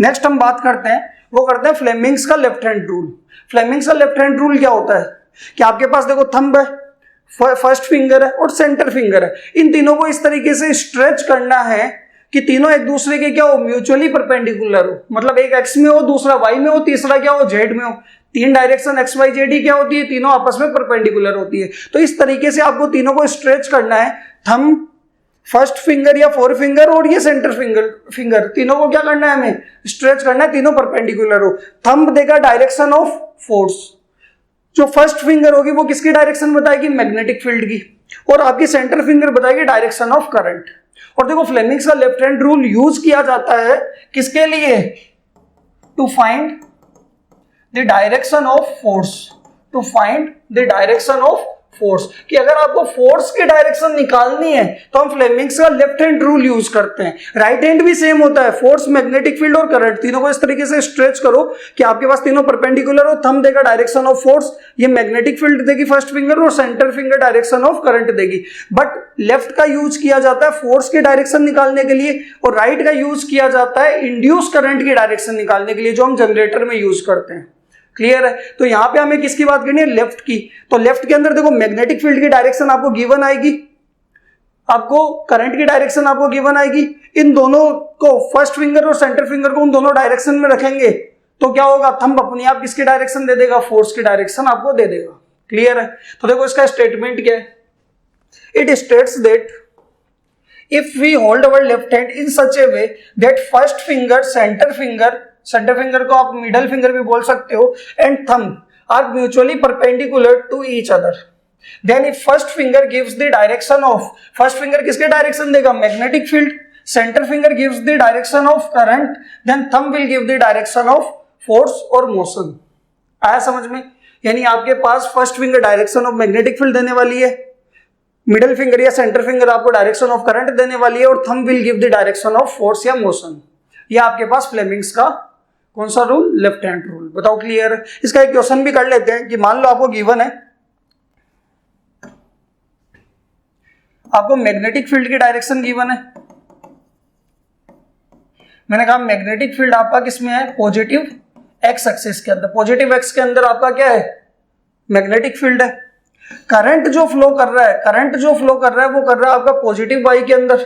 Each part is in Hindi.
नेक्स्ट हम बात करते हैं, वो करते हैं फ्लेमिंग्स का लेफ्ट हैंड रूल। फ्लेमिंग्स का लेफ्ट हैंड रूल क्या होता है कि आपके पास देखो थंब है, फर्स्ट फिंगर है और सेंटर फिंगर है, इन तीनों को इस तरीके से स्ट्रेच करना है कि तीनों एक दूसरे के क्या हो, म्यूचुअली परपेंडिकुलर हो। मतलब एक एक्स में हो, दूसरा वाई में हो, तीसरा क्या हो, जेड में हो। तीन डायरेक्शन एक्स वाई जेड ही क्या होती है, तीनों आपस में परपेंडिकुलर होती है। तो इस तरीके से आपको तीनों को स्ट्रेच करना है। थंब, फर्स्ट फिंगर या फोर फिंगर और ये सेंटर फिंगर तीनों को क्या करना है, हमें स्ट्रेच करना है, तीनों परपेंडिकुलर हो। थंब देगा डायरेक्शन ऑफ फोर्स, जो फर्स्ट फिंगर होगी वो किसकी डायरेक्शन बताएगी, मैग्नेटिक फील्ड की, और आपकी सेंटर फिंगर बताएगी डायरेक्शन ऑफ करंट। और देखो फ्लेमिंग्स का लेफ्ट हैंड रूल यूज किया जाता है किसके लिए, to find the direction of force, to find the direction of force, कि अगर आपको फोर्स की डायरेक्शन निकालनी है तो हम फ्लेमिंग्स का लेफ्ट हैंड रूल यूज करते हैं। राइट हैंड भी सेम होता है, फोर्स, मैग्नेटिक फील्ड और करंट, तीनों को इस तरीके से स्ट्रेच करो कि आपके पास तीनों परपेंडिकुलर हो। थंब देगा डायरेक्शन ऑफ फोर्स, ये मैग्नेटिक फील्ड देगी फर्स्ट फिंगर, और centre finger direction of current देगी। बट लेफ्ट का यूज किया जाता है फोर्स की डायरेक्शन निकालने के लिए, और राइट का यूज किया जाता है इंड्यूस करंट की डायरेक्शन निकालने के लिए, जो हम जनरेटर में यूज करते हैं। क्लियर है? तो यहां पे हमें किसकी बात करनी है, लेफ्ट की। तो लेफ्ट के अंदर देखो मैग्नेटिक फील्ड की डायरेक्शन आपको गिवन आएगी, आपको करंट की डायरेक्शन आपको गिवन आएगी। इन दोनों को, फर्स्ट फिंगर और सेंटर फिंगर को उन दोनों डायरेक्शन में रखेंगे तो क्या होगा, थंब अपने आप किसकी डायरेक्शन दे देगा, फोर्स की डायरेक्शन आपको दे देगा। क्लियर है? तो देखो इसका स्टेटमेंट क्या है, it states that if we hold our left hand in such a way that first finger, center finger को आप middle finger भी बोल सकते हो, and thumb are mutually perpendicular to each other, then if first finger gives the direction of, first finger किसके डायरेक्शन देगा, magnetic field, center finger gives the direction of current, then thumb will give the direction of force और motion। आया समझ में? यानी आपके पास first finger direction of magnetic field देने वाली है, मिडिल फिंगर या सेंटर फिंगर आपको डायरेक्शन ऑफ करंट देने वाली है, और thumb will give the direction of force या मोशन। ये आपके पास फ्लेमिंग्स का कौन सा रूल, लेफ्ट हैंड रूल। बताओ क्लियर है? इसका एक क्वेश्चन भी कर लेते हैं कि मान लो आपको गिवन है, आपको मैग्नेटिक फील्ड की डायरेक्शन गिवन है। मैंने कहा मैग्नेटिक फील्ड आपका किसमें है, पॉजिटिव एक्स एक्सिस के अंदर। पॉजिटिव एक्स के अंदर आपका क्या है, मैग्नेटिक फील्ड है। करंट जो फ्लो कर रहा है, वो कर रहा है आपका पॉजिटिव वाई के अंदर।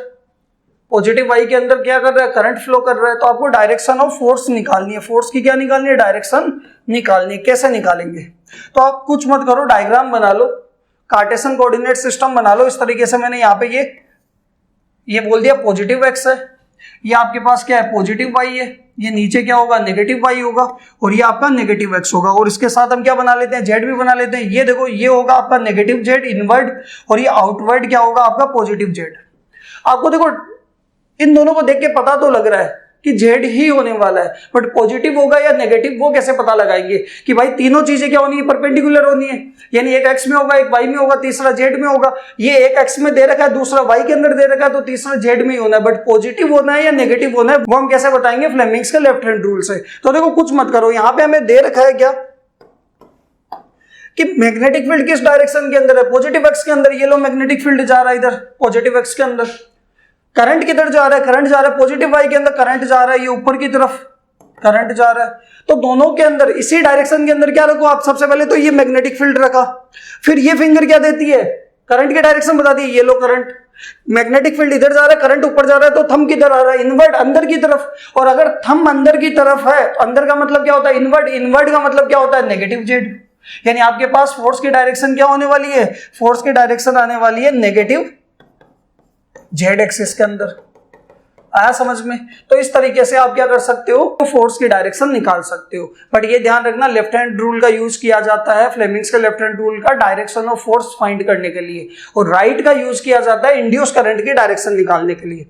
पॉजिटिव वाई के अंदर क्या कर रहा है, करंट फ्लो कर रहा है। तो आपको डायरेक्शन ऑफ फोर्स निकालनी है, फोर्स की क्या निकालनी है, डायरेक्शन निकालनी है। कैसे निकालेंगे? तो आप कुछ मत करो, डायग्राम बना लो, कार्टेशियन कोऑर्डिनेट सिस्टम बना लो। इस तरीके से मैंने यहाँ पे ये बोल दिया पॉजिटिव एक्स है, ये आपके पास क्या है, पॉजिटिव वाई है, ये नीचे क्या होगा, नेगेटिव वाई होगा, और ये आपका नेगेटिव एक्स होगा। और इसके साथ हम क्या बना लेते हैं, जेड भी बना लेते हैं। ये देखो, ये होगा आपका नेगेटिव जेड इनवर्ड, और ये आउटवर्ड क्या होगा आपका पॉजिटिव जेड। आपको देखो इन दोनों को देख के पता तो लग रहा है कि जेड ही होने वाला है, बट पॉजिटिव होगा या नेगेटिव वो कैसे पता लगाएंगे कि भाई तीनों चीजें क्या होनी है, परपेंडिकुलर होनी है। यानी एक एक्स में होगा, एक वाई में होगा, तीसरा जेड में होगा। ये एक एक्स में दे रखा है, दूसरा वाई के अंदर दे रखा है, तो तीसरा जेड में ही होना है। बट पॉजिटिव होना है या नेगेटिव होना है वो हम कैसे बताएंगे, फ्लेमिंग्स के लेफ्ट हैंड रूल से। तो देखो कुछ मत करो, यहां पे हमें दे रखा है क्या कि मैग्नेटिक फील्ड किस डायरेक्शन के अंदर है, पॉजिटिव एक्स के अंदर। ये लो मैग्नेटिक फील्ड जा रहा है इधर पॉजिटिव एक्स के अंदर। करंट किधर जा रहा है, करंट जा रहा है पॉजिटिव वाई के अंदर, करंट जा रहा है ये ऊपर की तरफ, करंट जा रहा है। तो दोनों के अंदर इसी डायरेक्शन के अंदर क्या रखो आप, सबसे पहले तो ये मैग्नेटिक फील्ड रखा, फिर ये फिंगर क्या देती है, करंट की डायरेक्शन बताती है। ये लो करंट, मैग्नेटिक फील्ड इधर जा रहा है, करंट ऊपर जा रहा है, तो थंब किधर आ रहा है, इनवर्ट, अंदर की तरफ। और अगर थंब अंदर की तरफ है, अंदर का मतलब क्या होता है, इनवर्ट, इनवर्ट का मतलब क्या होता है, नेगेटिव जेड। यानी आपके पास फोर्स की डायरेक्शन क्या होने वाली है, फोर्स की डायरेक्शन आने वाली है नेगेटिव जेड एक्सिस के अंदर। आया समझ में? तो इस तरीके से आप क्या कर सकते हो, तो फोर्स की डायरेक्शन निकाल सकते हो। बट ये ध्यान रखना, लेफ्ट हैंड रूल का यूज किया जाता है, फ्लेमिंग्स के लेफ्ट हैंड रूल का डायरेक्शन ऑफ फोर्स फाइंड करने के लिए, और राइट का यूज किया जाता है इंड्यूस करंट की डायरेक्शन निकालने के लिए।